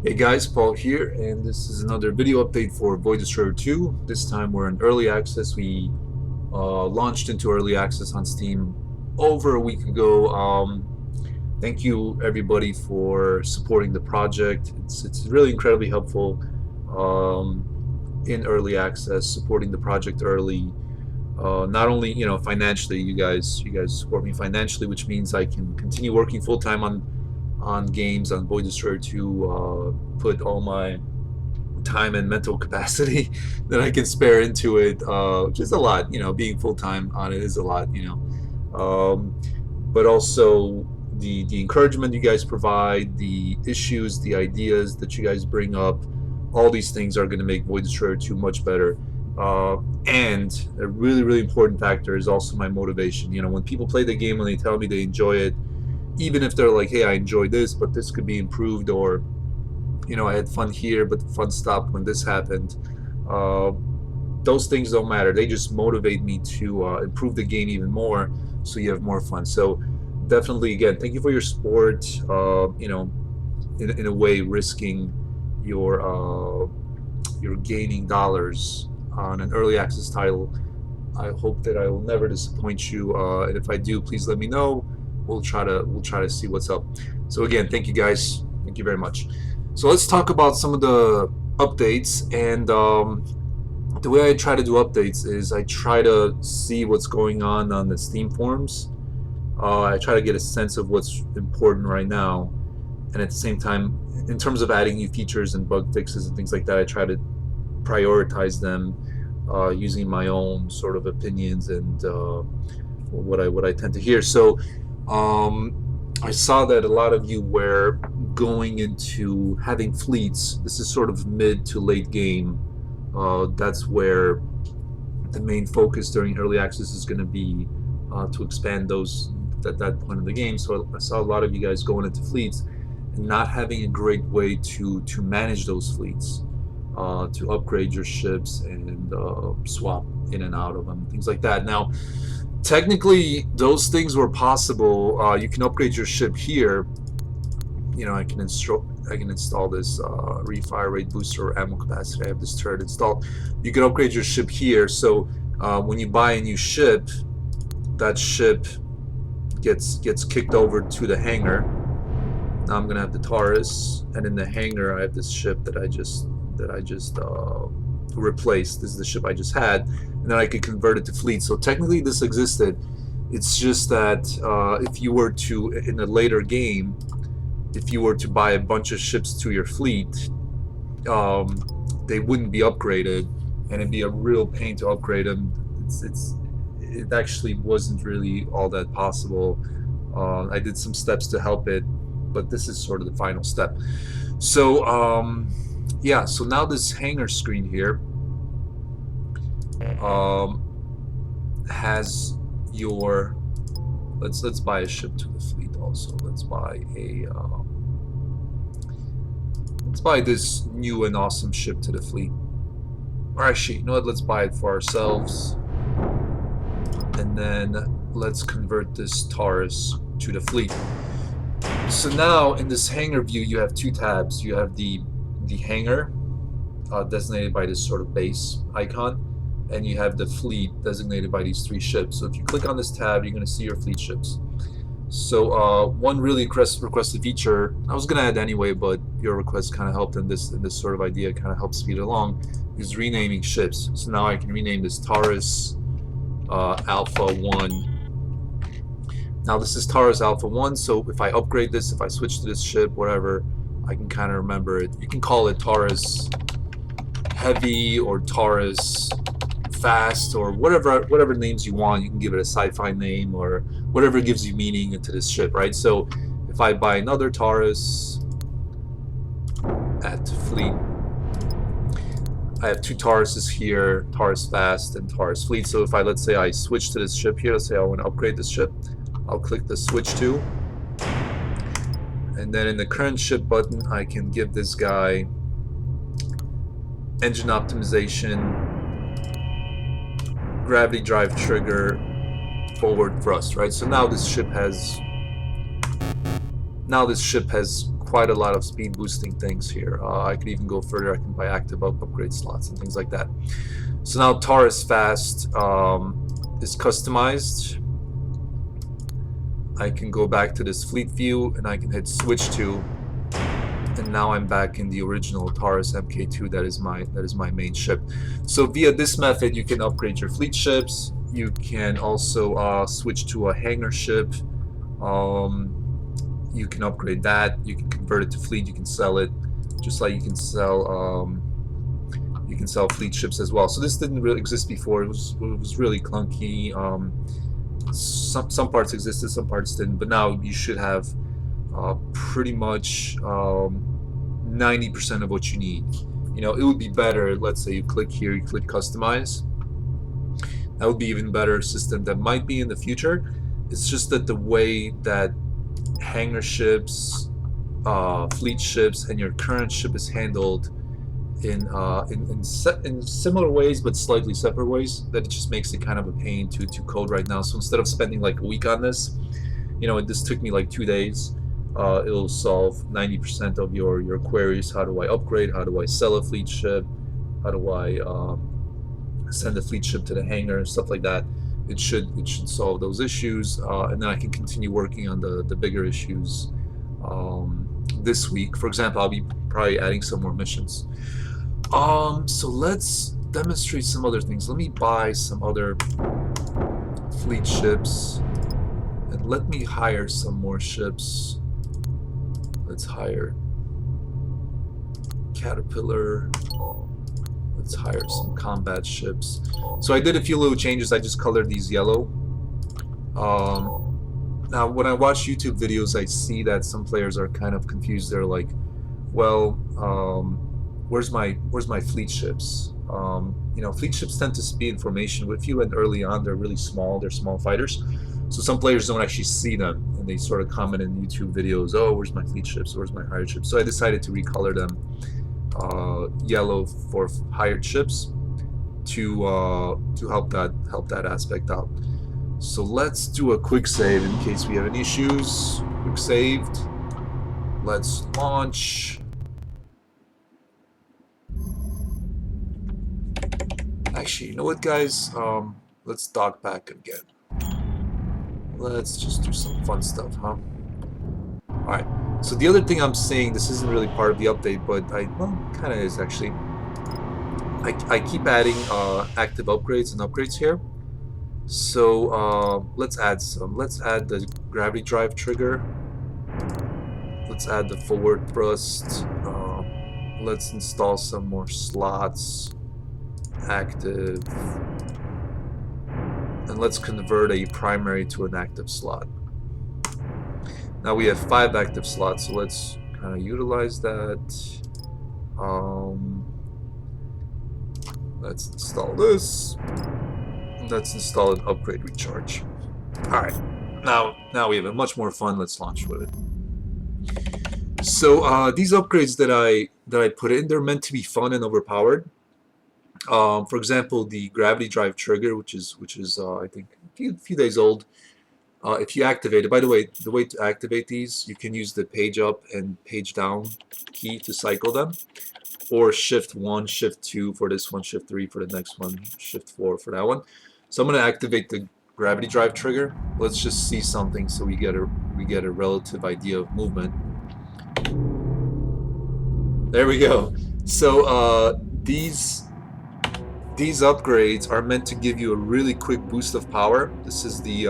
Hey guys, Paul here, and this is another video update for Void Destroyer 2. This time we're in early access. We launched into early access on Steam over a week ago. Thank you everybody for supporting the project. It's really incredibly helpful in early access, supporting the project early. Not only financially, you guys support me financially, which means I can continue working full time on games on Void Destroyer 2, put all my time and mental capacity that I can spare into it, which is a lot. Being full time on it is a lot. But also the encouragement you guys provide, the issues, the ideas that you guys bring up, all these things are going to make Void Destroyer 2 much better. And a really, really important factor is also my motivation. When people play the game, when they tell me they enjoy it, even if they're like, hey, I enjoyed this, but this could be improved, or I had fun here, but the fun stopped when this happened. Uh, those things don't matter. They just motivate me to improve the game even more, so you have more fun. So definitely, again, thank you for your support. In a way, risking your gaining dollars on an early access title. I hope that I will never disappoint you. And if I do, please let me know. We'll try to see what's up. So again, thank you guys. Thank you very much. So let's talk about some of the updates. And the way I try to do updates is I try to see what's going on the Steam forums. I try to get a sense of what's important right now, and at the same time, in terms of adding new features and bug fixes and things like that, I try to prioritize them using my own sort of opinions and what I tend to hear. So I saw that a lot of you were going into having fleets. This is sort of mid to late game. That's where the main focus during early access is going to be, to expand those at that point of the game. So I saw a lot of you guys going into fleets and not having a great way to manage those fleets, to upgrade your ships and swap in and out of them, things like that. Now, technically, those things were possible. You can upgrade your ship here. I can install this refire rate booster or ammo capacity. I have this turret installed. You can upgrade your ship here. So when you buy a new ship, that ship gets kicked over to the hangar. Now I'm gonna have the Taurus, and in the hangar I have this ship that I just replaced. This is the ship I just had, and then I could convert it to fleet. So technically this existed. It's just that if you were to, in a later game, if you were to buy a bunch of ships to your fleet, they wouldn't be upgraded, and it'd be a real pain to upgrade them. It actually wasn't really all that possible. I did some steps to help it, but this is sort of the final step. So yeah, so now this hangar screen here has your, let's buy a ship to the fleet also. Let's buy this new and awesome ship to the fleet. Or actually, you know what, let's buy it for ourselves, and then let's convert this Taurus to the fleet. So now in this hangar view you have two tabs. You have the hangar, designated by this sort of base icon, and you have the fleet designated by these three ships. So if you click on this tab, you're going to see your fleet ships. So one really requested feature, I was going to add anyway, but your request kind of helped, in this sort of idea kind of helped speed it along, is renaming ships. So now I can rename this Taurus Alpha 1. Now this is Taurus Alpha 1, so if I upgrade this, if I switch to this ship, whatever, I can kind of remember it. You can call it Taurus Heavy or Taurus Fast or whatever names you want. You can give it a sci-fi name or whatever gives you meaning into this ship, right? So if I buy another Taurus at fleet, I have two Tauruses here, Taurus Fast and Taurus Fleet. So if let's say I switch to this ship here, let's say I want to upgrade this ship, I'll click the switch to, and then in the current ship button I can give this guy engine optimization, gravity drive trigger, forward thrust, right? So now this ship has quite a lot of speed boosting things here. I could even go further. I can buy active upgrade slots and things like that. So now Taurus Fast is customized. I can go back to this fleet view and I can hit switch to, and now I'm back in the original Taurus Mk2. That is my main ship. So via this method, you can upgrade your fleet ships. You can also switch to a hangar ship. You can upgrade that. You can convert it to fleet. You can sell it, just like you can sell fleet ships as well. So this didn't really exist before. It was really clunky. Some parts existed, some parts didn't. But now you should have pretty much 90% of what you need. You know, it would be better. Let's say you click here, you click customize. That would be even better system that might be in the future. It's just that the way that hangar ships, fleet ships, and your current ship is handled in similar ways but slightly separate ways, that it just makes it kind of a pain to code right now. So instead of spending like a week on this, you know, this took me like 2 days. It'll solve 90% of your queries. How do I upgrade? How do I sell a fleet ship? How do I send a fleet ship to the hangar? Stuff like that. It should solve those issues, and then I can continue working on the bigger issues this week. For example, I'll be probably adding some more missions. So let's demonstrate some other things. Let me buy some other fleet ships, and let me hire some more ships. Let's hire Caterpillar. Let's hire some combat ships. So I did a few little changes. I just colored these yellow. Now when I watch YouTube videos, I see that some players are kind of confused. They're like, well, where's my fleet ships? You know, fleet ships tend to speed information with you, and early on they're really small. They're small fighters. So some players don't actually see them, and they sort of comment in YouTube videos, oh, where's my fleet ships? Where's my hired ships? So I decided to recolor them yellow for hired ships to help that aspect out. So let's do a quick save in case we have any issues. Quick saved. Let's launch. Actually, you know what, guys? Let's dock back again. Let's just do some fun stuff, huh? Alright, so the other thing I'm seeing, this isn't really part of the update, but well, kind of is actually. I keep adding active upgrades and upgrades here. So let's add some. Let's add the gravity drive trigger. Let's add the forward thrust. Let's install some more slots. Active. And let's convert a primary to an active slot. Now we have 5 active slots, so let's kind of utilize that. Let's install this. Let's install an upgrade recharge. Alright, now we have it. Much more fun. Let's launch with it. So these upgrades that I put in, they're meant to be fun and overpowered. For example, the gravity drive trigger, which is I think a few days old. If you activate it, by the way to activate these, you can use the page up and page down key to cycle them, or shift 1, shift 2 for this one, shift 3 for the next one, shift 4 for that one. So I'm going to activate the gravity drive trigger. Let's just see something so we get a relative idea of movement. There we go. So these upgrades are meant to give you a really quick boost of power. This is the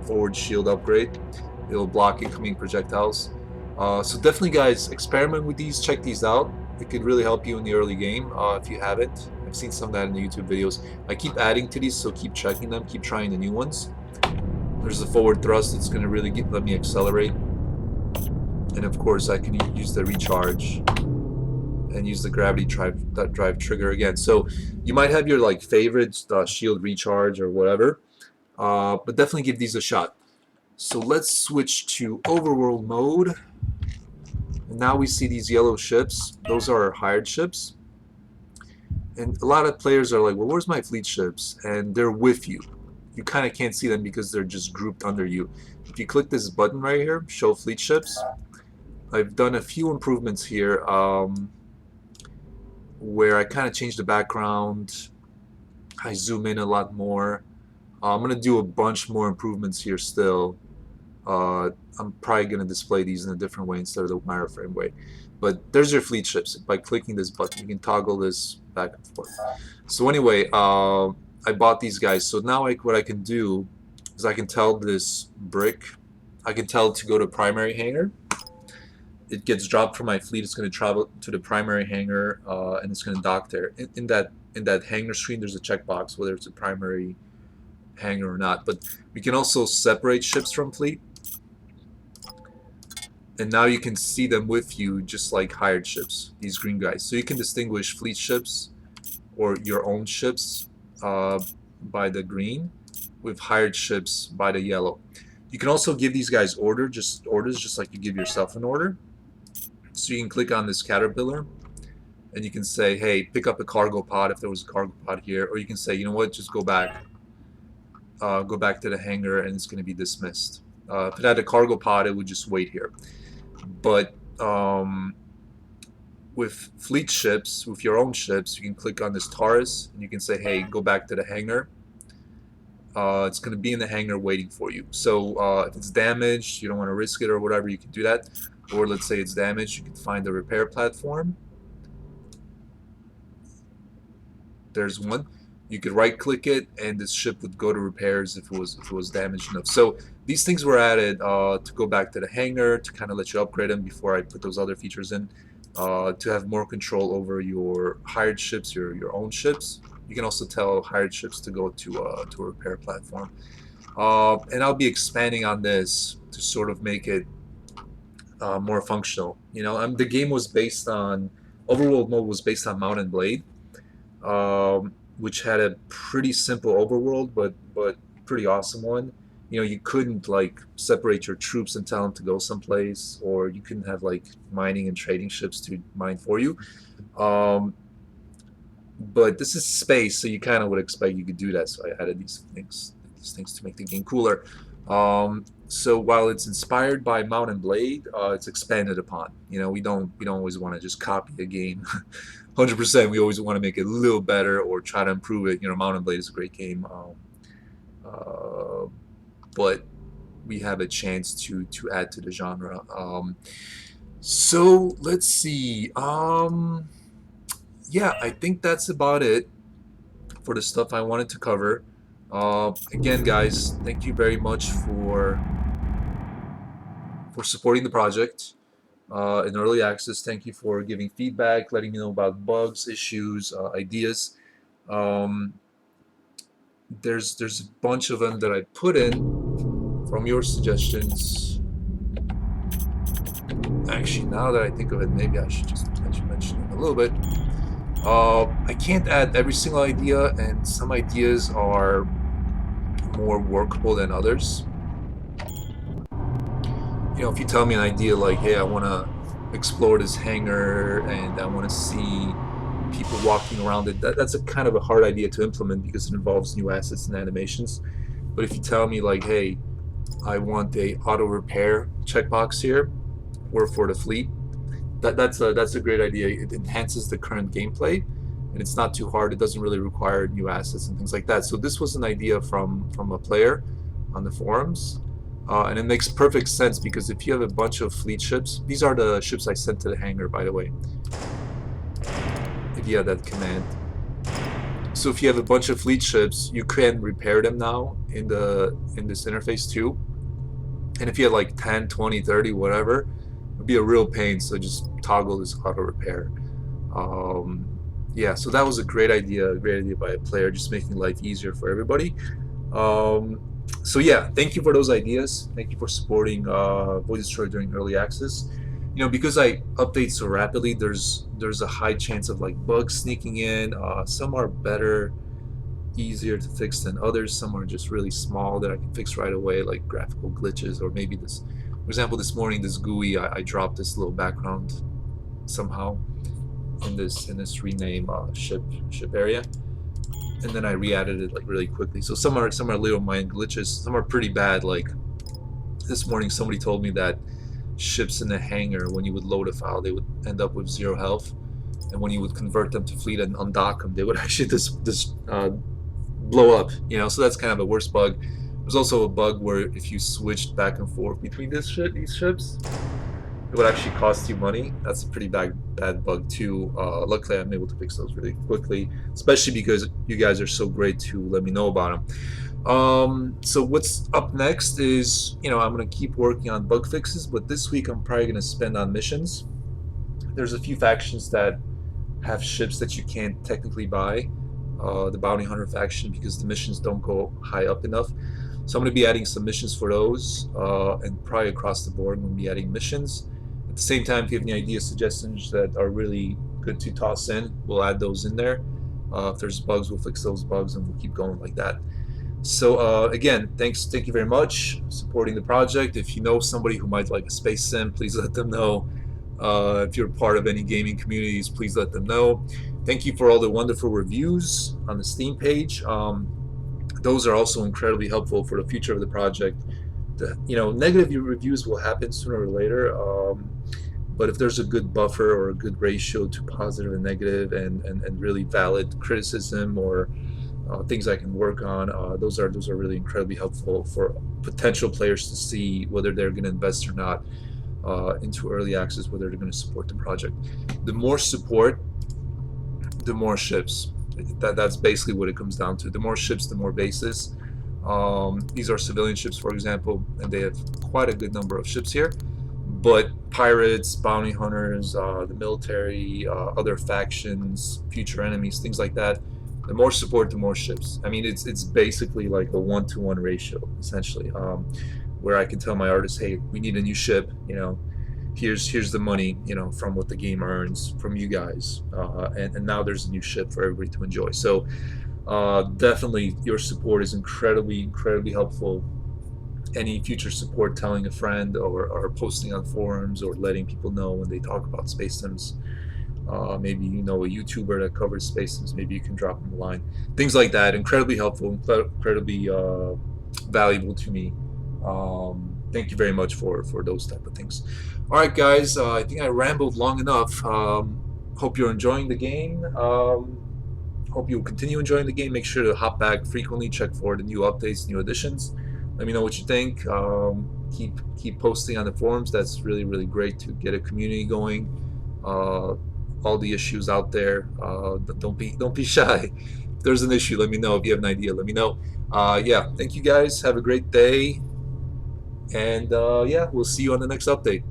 forward shield upgrade. It'll block incoming projectiles. So definitely, guys, experiment with these. Check these out. It could really help you in the early game if you haven't. I've seen some of that in the YouTube videos. I keep adding to these, so keep checking them. Keep trying the new ones. There's the forward thrust. It's going to really let me accelerate. And of course, I can use the recharge and use the gravity drive trigger again. So you might have your like favorite shield recharge or whatever, but definitely give these a shot. So let's switch to overworld mode, and now we see these yellow ships. Those are our hired ships, and a lot of players are like, well, where's my fleet ships? And they're with you. You kind of can't see them because they're just grouped under you. If you click this button right here, show fleet ships, I've done a few improvements here where I kind of changed the background. I zoom in a lot more. I'm going to do a bunch more improvements here still. I'm probably going to display these in a different way instead of the wireframe way. But there's your fleet ships. By clicking this button, you can toggle this back and forth. So anyway, I bought these guys. So now what I can do is I can tell this brick, I can tell it to go to primary hangar. It gets dropped from my fleet. It's going to travel to the primary hangar, and it's going to dock there. In that hangar screen, there's a checkbox whether it's a primary hangar or not. But we can also separate ships from fleet, and now you can see them with you just like hired ships, these green guys. So you can distinguish fleet ships or your own ships by the green, with hired ships by the yellow. You can also give these guys orders just like you give yourself an order. So you can click on this caterpillar and you can say, hey, pick up a cargo pod if there was a cargo pod here, or you can say, you know what, just go back to the hangar and it's going to be dismissed. If it had a cargo pod, it would just wait here. But with fleet ships, with your own ships, you can click on this Taurus and you can say, hey, go back to the hangar. It's going to be in the hangar waiting for you. So if it's damaged, you don't want to risk it or whatever, you can do that. Or let's say it's damaged, you can find the repair platform. There's one. You could right click it and this ship would go to repairs if it was damaged enough. So these things were added to go back to the hangar, to kind of let you upgrade them before I put those other features in, to have more control over your hired ships, your own ships. You can also tell hired ships to go to a repair platform. And I'll be expanding on this to sort of make it more functional. You know, the game was based on, overworld mode was based on Mount and Blade, which had a pretty simple overworld, but pretty awesome one. You know, you couldn't like separate your troops and tell them to go someplace, or you couldn't have like mining and trading ships to mine for you. But this is space, so you kind of would expect you could do that. So I added these things to make the game cooler. So while it's inspired by Mount and Blade, it's expanded upon. You know, we don't always want to just copy a game 100%. We always want to make it a little better or try to improve it. You know, Mount and Blade is a great game, but we have a chance to add to the genre. So let's see. Yeah, I think that's about it for the stuff I wanted to cover. Again, guys, thank you very much for supporting the project in early access. Thank you for giving feedback, letting me know about bugs, issues, ideas. There's a bunch of them that I put in from your suggestions. Actually, now that I think of it, maybe I should mention it a little bit. I can't add every single idea, and some ideas are more workable than others. You know, if you tell me an idea like, hey, I want to explore this hangar and I want to see people walking around it, that's a kind of a hard idea to implement because it involves new assets and animations. But if you tell me like, hey, I want a auto repair checkbox here, or for the fleet, that's a great idea. It enhances the current gameplay, and it's not too hard. It doesn't really require new assets and things like that. So this was an idea from a player on the forums, and it makes perfect sense because if you have a bunch of fleet ships, these are the ships I sent to the hangar, by the way. If you have that command. So if you have a bunch of fleet ships, you can repair them now in this interface too. And if you have like 10, 20, 30, whatever, it'd be a real pain. So just toggle this auto repair. Yeah, so that was a great idea by a player, just making life easier for everybody. So yeah, thank you for those ideas. Thank you for supporting Void Destroyer during early access. You know, because I update so rapidly, there's a high chance of like bugs sneaking in. Some are better, easier to fix than others. Some are just really small that I can fix right away, like graphical glitches, or maybe this, for example, this morning this GUI, I dropped this little background somehow in this rename ship area, and then I re-added it like really quickly. So some are little minor glitches. Some are pretty bad. Like this morning, somebody told me that ships in the hangar, when you would load a file, they would end up with 0 health, and when you would convert them to fleet and undock them, they would actually just blow up. So that's kind of the worst bug. There's also a bug where if you switched back and forth between these ships, it would actually cost you money. That's a pretty bad bug too. Luckily, I'm able to fix those really quickly, especially because you guys are so great to let me know about them. So what's up next is, I'm gonna keep working on bug fixes, but this week I'm probably gonna spend on missions. There's a few factions that have ships that you can't technically buy, the bounty hunter faction, because the missions don't go high up enough. So I'm going to be adding some missions for those, and probably across the board I'm going to be adding missions. At the same time, if you have any ideas, suggestions that are really good to toss in, we'll add those in there. If there's bugs, we'll fix those bugs, and we'll keep going like that. So again, thank you very much for supporting the project. If you know somebody who might like a space sim, please let them know. If you're part of any gaming communities, please let them know. Thank you for all the wonderful reviews on the Steam page. Those are also incredibly helpful for the future of the project. Negative reviews will happen sooner or later, but if there's a good buffer or a good ratio to positive and negative, and really valid criticism or things I can work on, those are really incredibly helpful for potential players to see whether they're going to invest or not into early access, whether they're going to support the project. The more support, the more ships. That's basically what it comes down to. The more ships, the more bases. These are civilian ships, for example, and they have quite a good number of ships here. But pirates, bounty hunters, the military, other factions, future enemies, things like that. The more support, the more ships. I mean, it's basically like a 1-to-1 ratio, essentially, where I can tell my artists, hey, we need a new ship. Here's the money, from what the game earns from you guys, and now there's a new ship for everybody to enjoy. So definitely, your support is incredibly helpful. Any future support, telling a friend, or posting on forums, or letting people know when they talk about space sims. Maybe a YouTuber that covers space sims, maybe you can drop them a line. Things like that, incredibly helpful, incredibly valuable to me. Thank you very much for those type of things. All right, guys, I think I rambled long enough. Hope you're enjoying the game. Hope you'll continue enjoying the game. Make sure to hop back frequently, check for the new updates, new additions. Let me know what you think. Keep posting on the forums. That's really great to get a community going. All the issues out there. Don't be shy. If there's an issue, let me know. If you have an idea, let me know. Yeah, thank you guys. Have a great day. And yeah, we'll see you on the next update.